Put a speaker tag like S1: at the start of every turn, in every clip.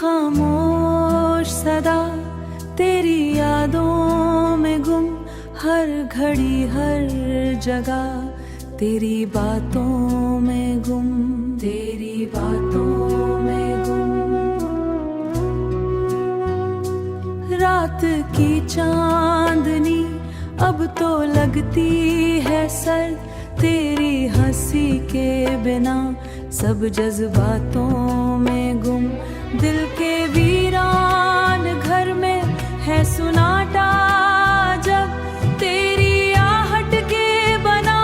S1: खामोश सदा तेरी यादों में गुम, हर घड़ी हर जगह तेरी बातों में गुम, तेरी बातों में गुम। रात की चांदनी अब तो लगती है सर्द, तेरी हंसी के बिना सब जज्बातों में गुम। दिल के वीरान घर में है सुनाटा जब, तेरी आहट के बना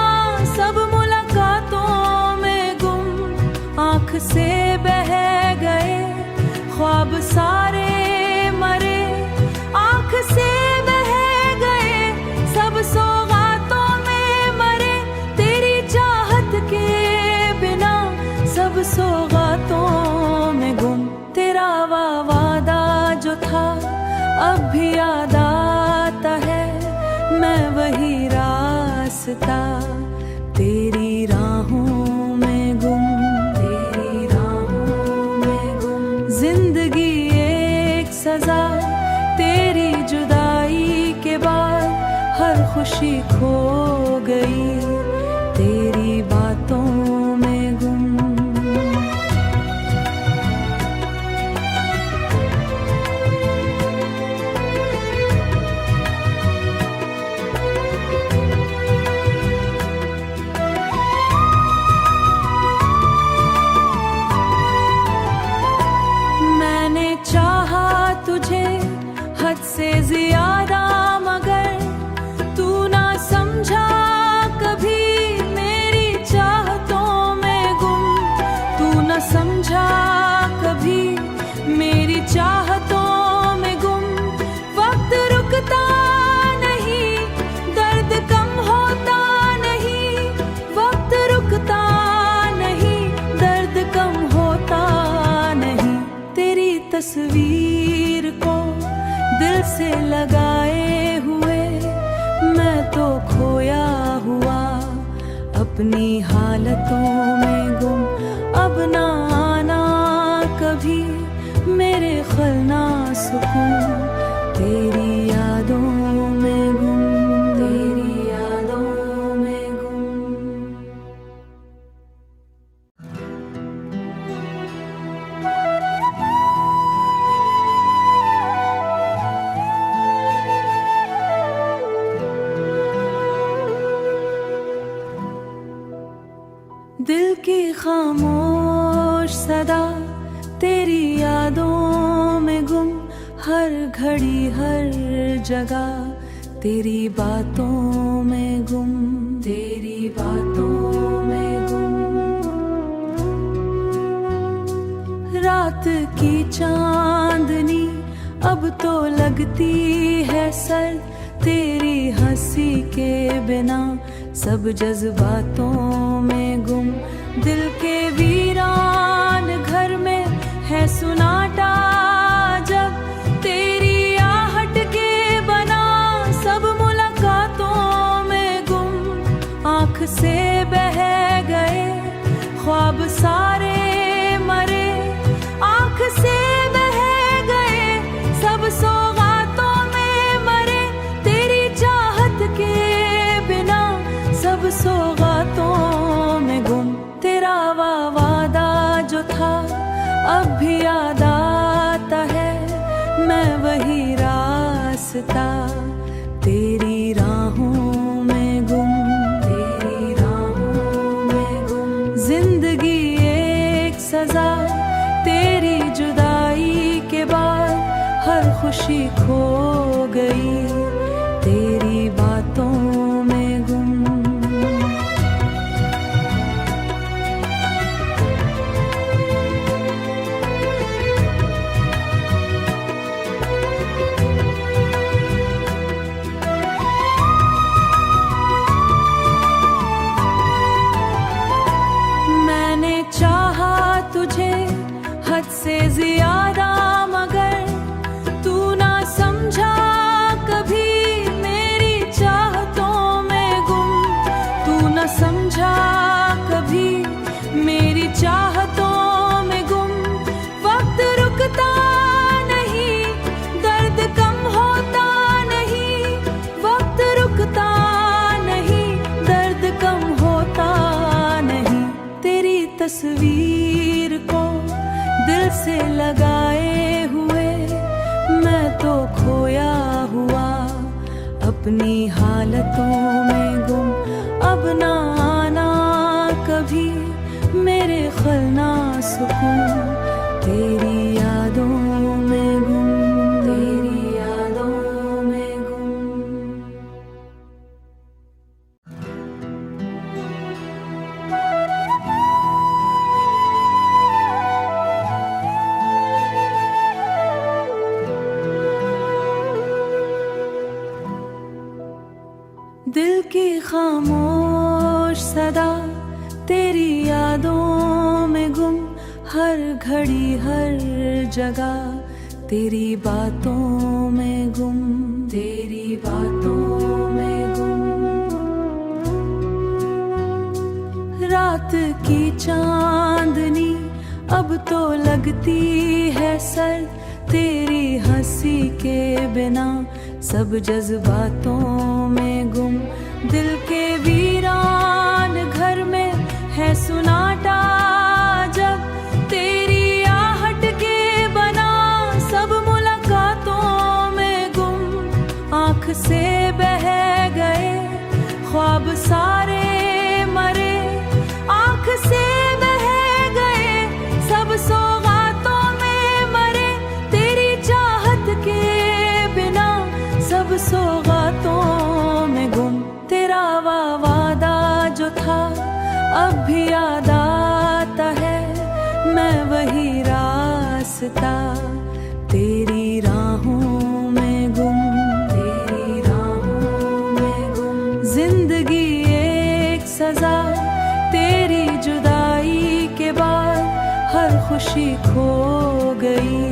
S1: सब मुलाकातों में गुम। आँख से बह गए ख्वाब सारे मरे, आँख से बह गए सब सौगातों में मरे। तेरी चाहत के बिना सब सौगातों में गुम। तेरा वादा जो था अब भी याद आता है, मैं वही रास्ता तेरी राहों में गुम, तेरी राहों में गुम। जिंदगी एक सजा तेरी जुदाई के बाद, हर खुशी खो गई तेरी बातों में गुम। मैंने चाहा तुझे हद से ज्यादा, मगर तू ना समझा कभी मेरी चाहतों में गुम। तू ना समझा कभी मेरी चाहतों में गुम। वक्त रुकता नहीं, दर्द कम होता नहीं। वक्त रुकता नहीं, दर्द कम होता नहीं। तेरी तस्वीर को दिल से लगाए हुए मैं तो खोया हुआ अपनी हालतों में गुम। अब ना आना कभी मेरे खलना सुकून, तेरी यादों में गुम, तेरी यादों में गुम। दिल की खामोश सदा तेरी यादों में गुम, हर घड़ी हर जगह तेरी बातों में गुम, तेरी बातों में गुम। रात की चांदनी अब तो लगती है सर्द, तेरी हंसी के बिना सब जज्बातों में गुम। दिल के वीरान घर में है सुनाटा जब, तेरी आहट के बना सब मुलाकातों में गुम। आँख से बह गए ख्वाब सारे मरे, आँख से बह गए सब सौगातों में मरे। तेरी चाहत के बिना सब सौगातों में गुम। तेरा वादा जो था अब भी याद आता है, मैं वही रास्ता तेरी राहों में गुम, तेरी राहों में गुम। जिंदगी एक सजा तेरी जुदाई के बाद, हर खुशी खो गई तेरी बातों में गुम। मैंने चाहा तुझे हद से ज्यादा, मगर तू ना समझा कभी मेरी चाहतों में गुम। तू ना समझा कभी मेरी चाहतों में गुम। वक्त रुकता से लगाए हुए मैं तो खोया हुआ अपनी हालतों में गुम। अब ना आना कभी मेरे खलना सुकून, तेरी यादों में गुम, तेरी यादों में गुम। दिल की खामोश सदा तेरी यादों में गुम, हर घड़ी हर जगह तेरी बातों में गुम, तेरी बातों में गुम। रात की चांदनी अब तो लगती है सर, तेरी हंसी के बिना सब जज्बातों में गुम। दिल के वीरान घर में है सुनाटा जब, तेरी आहट के बना सब मुलाकातों में गुम। आँख से बह गए ख्वाब सारे मरे, आँख से बह गए सब सौगातों में मरे, तेरी चाहत के बिना सब सौगातों में गुम। तेरा वादा जो था अब भी याद आता है, मैं वही रास्ता तेरी राहों में गुम, तेरी राहों में गुम। जिंदगी एक सजा तेरी जुदाई के बाद, हर खुशी खो गई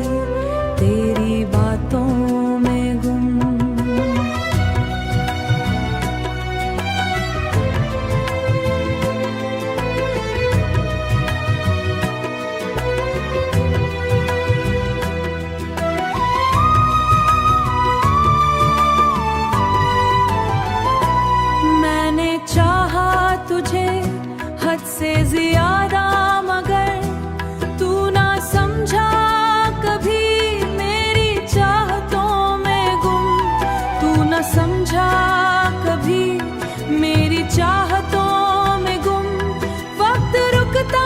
S1: तेरी बातों में गुम। तुझे हद से ज्यादा मगर तू ना समझा कभी मेरी चाहतों में गुम, तू ना समझा कभी मेरी चाहतों में गुम। वक्त रुकता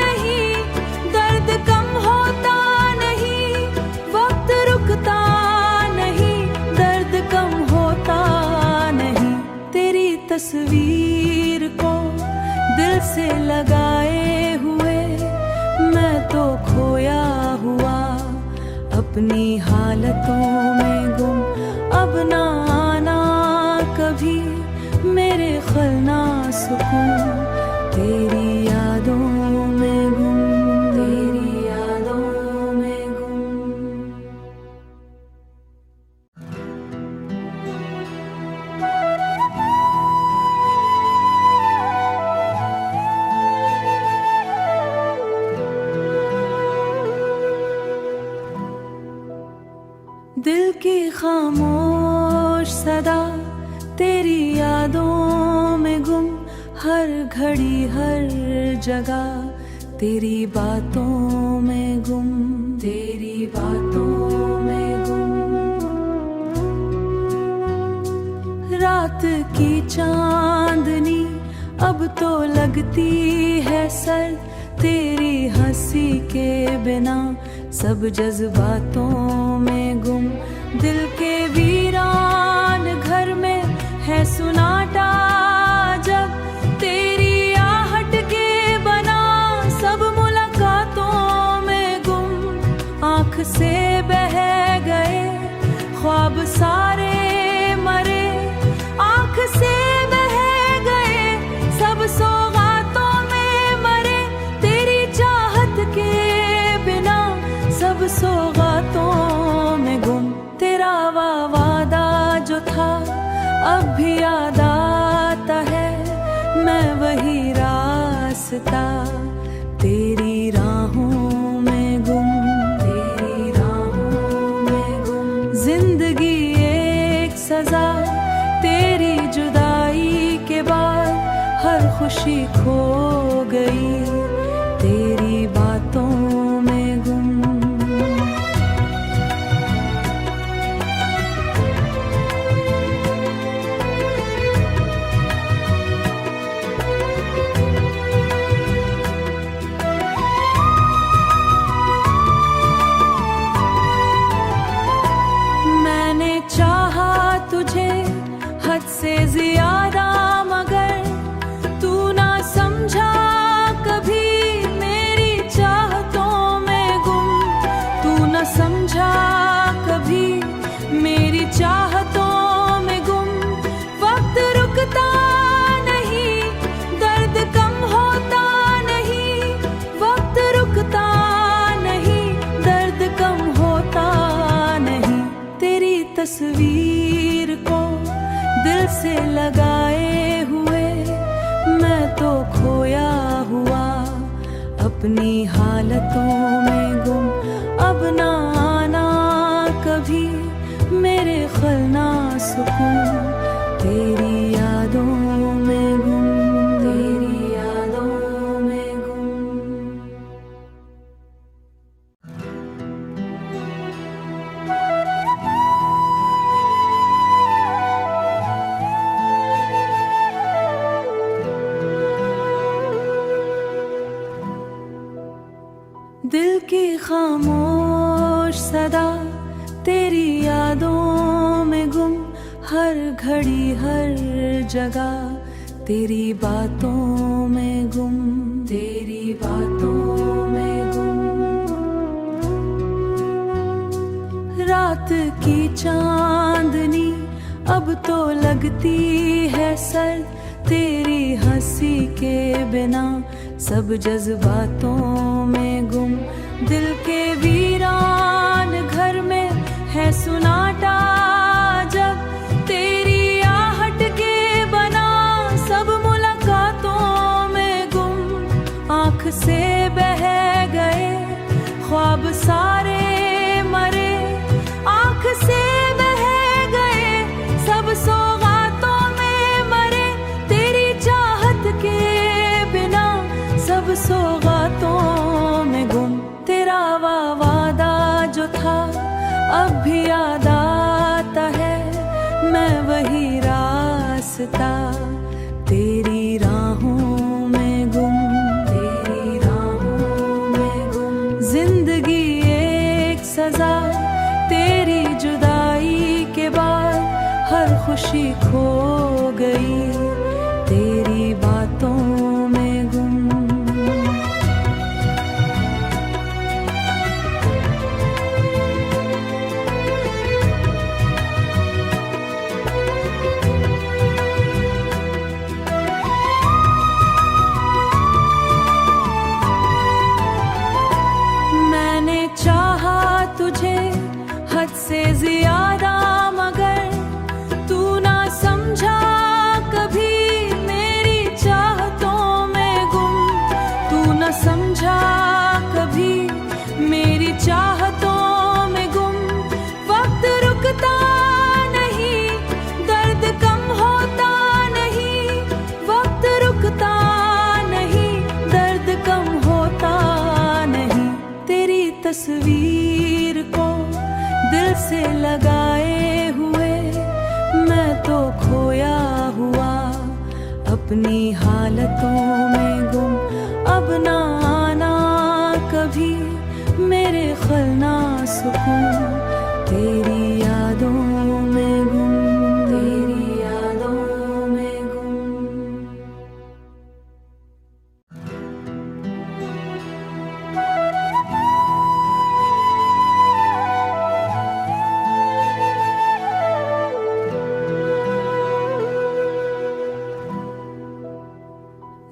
S1: नहीं, दर्द कम होता नहीं, वक्त रुकता नहीं, दर्द कम होता नहीं। तेरी तस्वीर को दिल से लगाए हुए मैं तो खोया हुआ अपनी हालतों में गुम। अब ना आना कभी मेरे खलना सुकून, तेरी यादों में गुम, तेरी यादों में गुम। दिल की खामोश सदा तेरी यादों में गुम, हर घड़ी हर जगह तेरी बातों में गुम, तेरी बातों में गुम। रात की चांदनी अब तो लगती है सर, तेरी हंसी के बिना सब जज्बातों में गुम। दिल के वीरान घर में है सुनाटा जब, तेरी आहट के बना सब मुलाकातों में गुम। आँख से बह गए ख्वाब सारे मरे, आँख से बह गए सब सौगातों में मरे, तेरी चाहत के बिना सब सौगातों में गुम। तेरा वादा जो था अब भी याद आता है, मैं वही रास्ता तेरी राहों में गुम, तेरी राहों में गुम। जिंदगी एक सजा तेरी जुदाई के बाद, हर खुशी खो गई तेरी बातों में गुम। समझा कभी मेरी चाहतों में गुम। वक्त रुकता नहीं, दर्द कम होता नहीं। वक्त रुकता नहीं, दर्द कम होता नहीं। तेरी तस्वीर को दिल से लगाए हुए मैं तो खोया हुआ अपनी हालतों में गुम। अब ना आना कभी मेरे खलना सुकून, तेरी यादों में गुम, तेरी यादों में गुम। दिल की खामोश सदा तेरी यादों में गुम। हर घड़ी हर जगह तेरी बातों में गुम, तेरी बातों में गुम। रात की चांदनी अब तो लगती है सर्द, तेरी हंसी के बिना सब जज्बातों में गुम। दिल के वीरान घर में है सुनाटा जब, तेरी आहट के बना सब मुलाकातों में गुम। आँख से बह गए ख्वाब सारे मरे, आँख से बह गए सब सौगातों में मरे। तेरी चाहत के बिना सब सौगातों में गुम। तेरा वादा जो था अब भी याद आता है, मैं वही रास्ता तेरी राहों में गुम, तेरी राहों में गुम। जिंदगी एक सजा तेरी जुदाई के बाद, हर खुशी खो गई तेरी बातों में गुम। मैंने चाहा तुझे हद से ज्यादा, मगर तू ना समझा कभी मेरी चाहतों में गुम। तू ना समझा कभी मेरी चाहतों में गुम। वक्त रुकता नहीं, दर्द कम होता नहीं। वक्त रुकता नहीं, दर्द कम होता नहीं। तेरी तस्वीर को दिल से लगाए हुए मैं तो खोया हुआ अपनी हालतों में गुम। अब ना आना कभी मेरे खलना सुकून, तेरी यादों में गुम, तेरी यादों में गुम।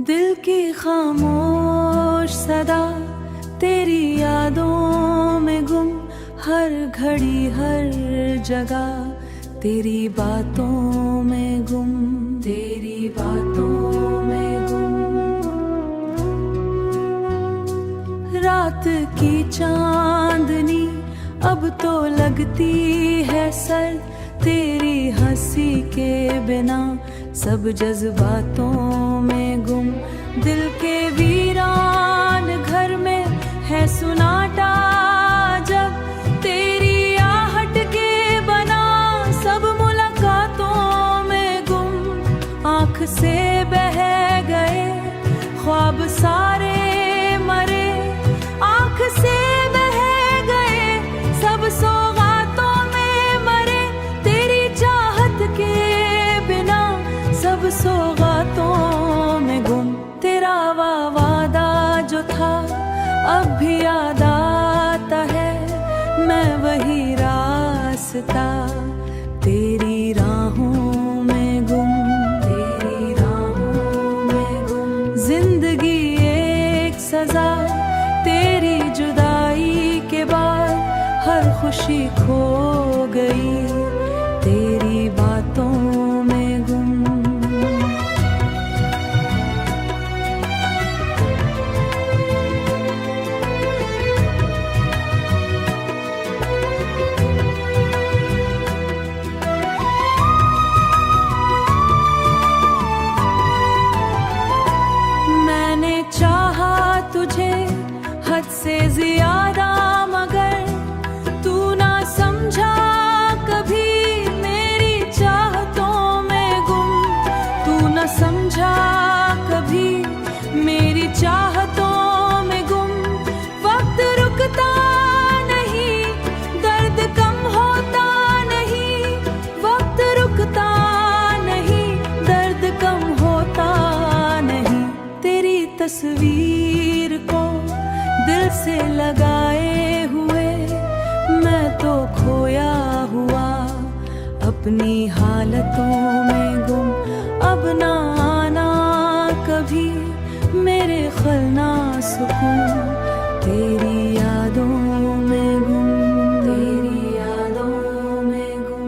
S1: दिल की खामोश सदा तेरी यादों में गुम। हर घड़ी हर जगह तेरी बातों में गुम, तेरी बातों में गुम। रात की चांदनी अब तो लगती है सर्द, तेरी हंसी के बिना सब जज्बातों में गुम। दिल के वीरान घर में है सुनाटा जब, तेरी आहट के बना सब मुलाकातों में गुम। आँख से बह गए ख्वाब सारे मरे, आँख से बह गए सब सौगातों में मरे। तेरी चाहत के बिना सब सौगातों में गुम। तेरा वादा जो था अब भी याद आता वही रास्ता तेरी राहों में गुम, तेरी राहों में गुम। जिंदगी एक सजा तेरी जुदाई के बाद, हर खुशी खो गई तेरी बातों में गुम। मैंने चाहा तुझे हद से ज्यादा, मगर तू ना समझा कभी मेरी चाहतों में गुम। तू ना समझा कभी मेरी चाहतों में गुम। वक्त रुकता नहीं, दर्द कम होता नहीं। वक्त रुकता नहीं, दर्द कम होता नहीं। तेरी तस्वीर को दिल से लगाए हुए मैं तो खोया हुआ अपनी हालतों में गुम। अब ना आना कभी मेरे खलना सुकून, तेरी यादों में गुम, तेरी यादों में गुम।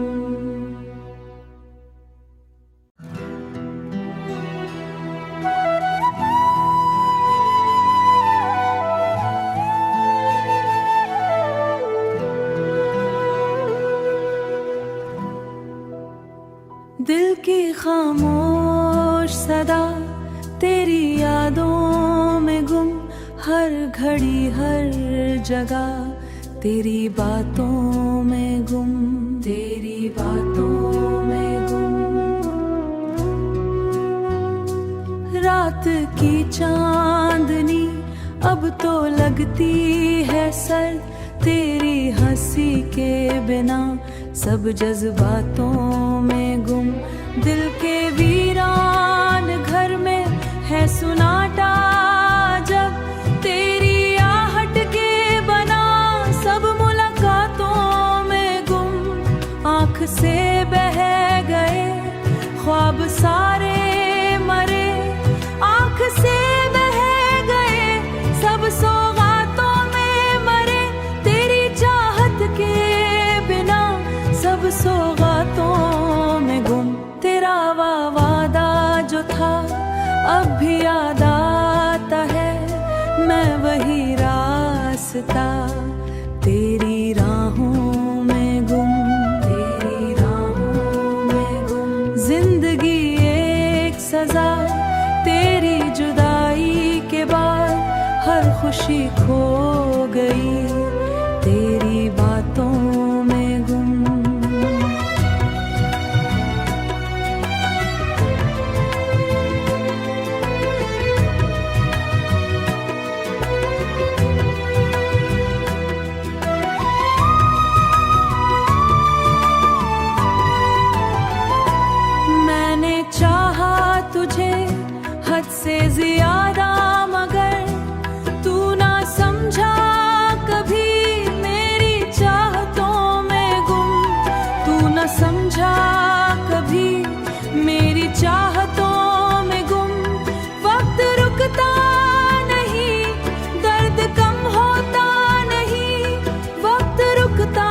S1: दिल की खामोश सदा तेरी यादों में गुम। हर घड़ी हर जगह तेरी बातों में गुम, तेरी बातों में गुम। रात की चांदनी अब तो लगती है सर्द, तेरी हंसी के बिना सब जज्बातों में गुम। दिल के वीरान घर में है सुनाटा जब, तेरी आहट के बना सब मुलाकातों में गुम। आँख से बह गए ख्वाब सारे मरे, आँख से बह गए सब सौगातों में मरे। तेरी चाहत के बिना सब सौगातों में गुम। तेरा वादा जो था अब भी याद आता है, मैं वही रास्ता तेरी राहों में गुम, तेरी राहों में गुम। जिंदगी एक सजा तेरी जुदाई के बाद, हर खुशी खो गई तेरी बातों में गुम। मैंने चाहा तुझे हद से ज्यादा, मगर तू ना समझा कभी मेरी चाहतों में गुम। तू ना समझा कभी मेरी चाहतों में गुम। वक्त रुकता नहीं, दर्द कम होता नहीं। वक्त रुकता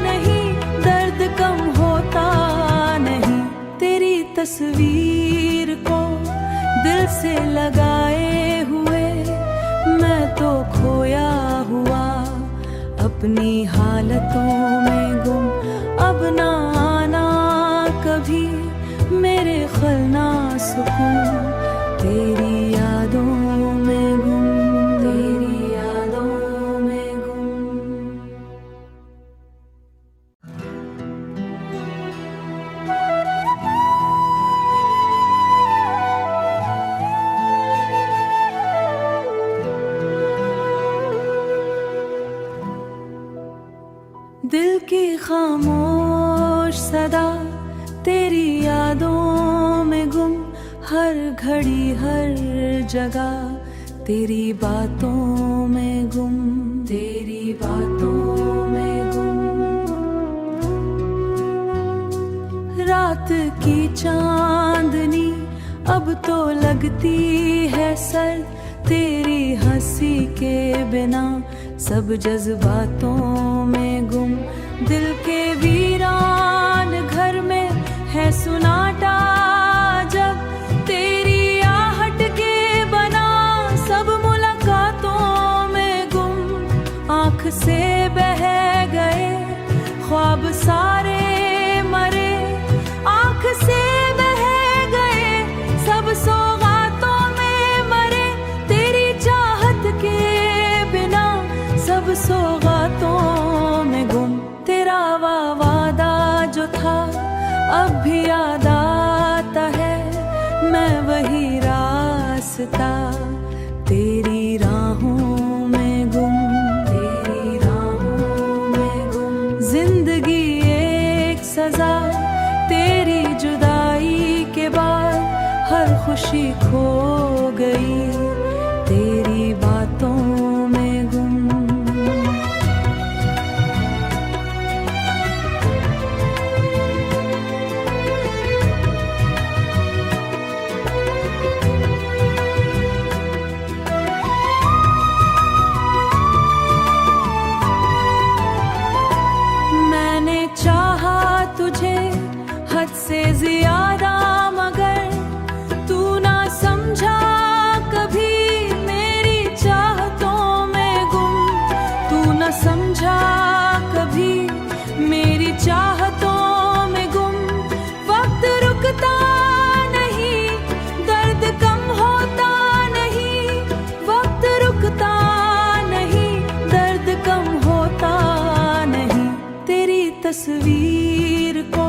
S1: नहीं, दर्द कम होता नहीं। तेरी तस्वीर को दिल से लगाए हुए मैं तो खोया हुआ अपनी हालतों में गुम। अब ना आना कभी मेरे खलना सुकून, तेरी यादों में गुम, तेरी यादों में गुम। दिल की खामोश सदा तेरी यादों में गुम। हर घड़ी हर जगह तेरी बातों में गुम, तेरी बातों में गुम। की चांदनी अब तो लगती है सर, तेरी हंसी के बिना सब जज्बातों में गुम। दिल के वीरान घर में है सुनाटा जब, तेरी आहट के बना सब मुलाकातों में गुम। आँख से बह गए ख्वाब सारे मरे, आँख से बह गए सब सौगातों में मरे। तेरी चाहत के बिना सब सौगातों में गुम। तेरा वादा जो था अब भी याद आता है, मैं वही रास्ता तेरी राहों में गुम। तेरी राहों में गुम। जिंदगी एक सजा, तेरी जुदाई के बाद हर खुशी खो गई तेरी बातों में गुम। मैंने चाहा तुझे हद से ज्यादा, मगर तू ना समझा कभी मेरी चाहतों में गुम। तू ना समझा कभी मेरी चाहतों में गुम। वक्त रुकता नहीं, दर्द कम होता नहीं। वक्त रुकता नहीं, दर्द कम होता नहीं। तेरी तस्वीर को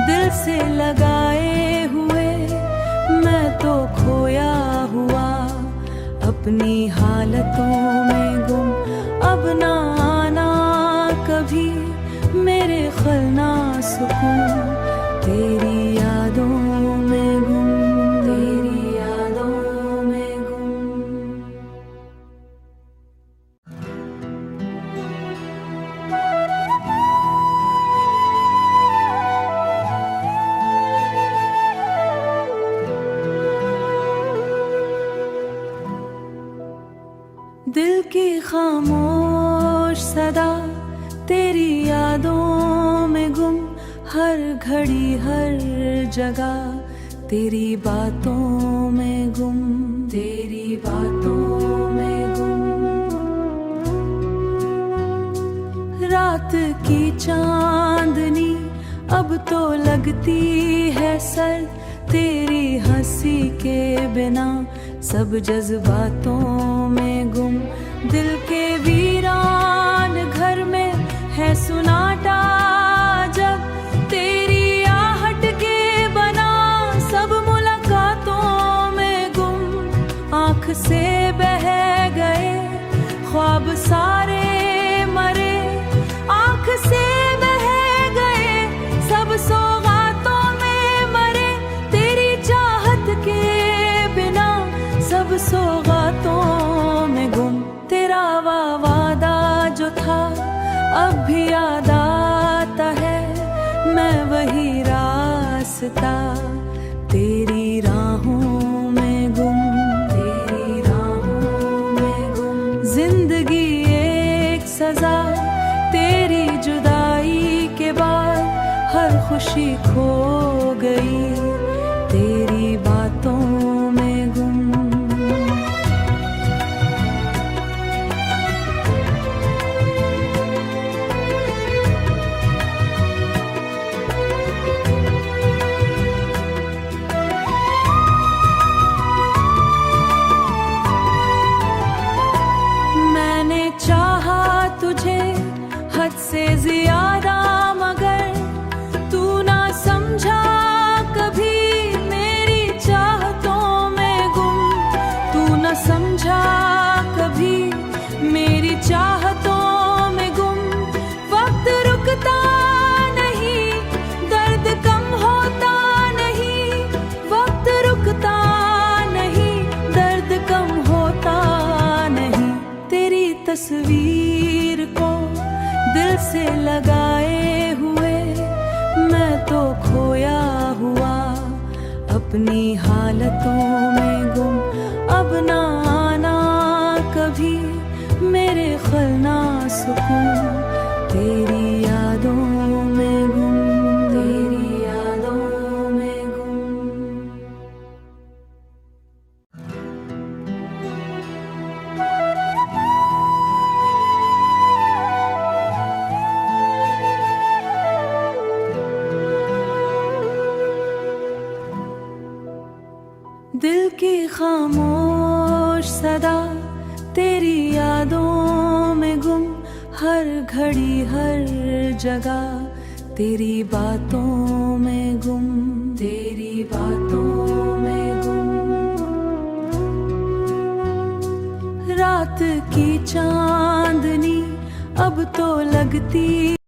S1: दिल से लगाए हुए मैं तो खोया हुआ अपनी हालतों में गुम। अब ना आना कभी मेरे खलना सुकून, तेरी यादों में गुम। तेरी यादों में गुम। दिल की खामोश सदा तेरी यादों में गुम। हर घड़ी हर जगह तेरी बातों में गुम। तेरी बातों में गुम। रात की चांदनी अब तो लगती है सर, तेरी हंसी के बिना सब जज्बातों में गुम। दिल के वीरान घर में है सुनाटा जब, तेरी आहट के बना सब मुलाकातों में गुम। आँख से बह गए ख्वाब सारे मरे, आँख से बह गए सब सौगातों में मरे। तेरी चाहत के बिना सब सौगातों में गुम। तेरा वादा जो था अब भी याद आता है, मैं वही रास्ता तेरी राहों में गुम। तेरी राहों में गुम। जिंदगी एक सजा, तेरी जुदाई के बाद हर खुशी खो गई तेरी बातों में गुम। मैंने चाहा तुझे हद से ज्यादा, मगर तू ना समझा कभी मेरी चाहतों में गुम। तू ना समझा कभी मेरी चाहतों में गुम। वक्त रुकता नहीं, दर्द कम होता नहीं। वक्त रुकता नहीं, दर्द कम होता नहीं। तेरी तस्वीर को दिल से लगाए हुए मैं तो खोया हुआ अपनी हालतों में गुम, अब ना आना कभी मेरे खलना सुकून, तेरी यादों में गुम, तेरी यादों में गुम। दिल की खामोश सदा तेरी यादों में गुम, हर घड़ी हर जगह तेरी बातों में गुम, तेरी बातों में गुम। रात की चांदनी अब तो लगती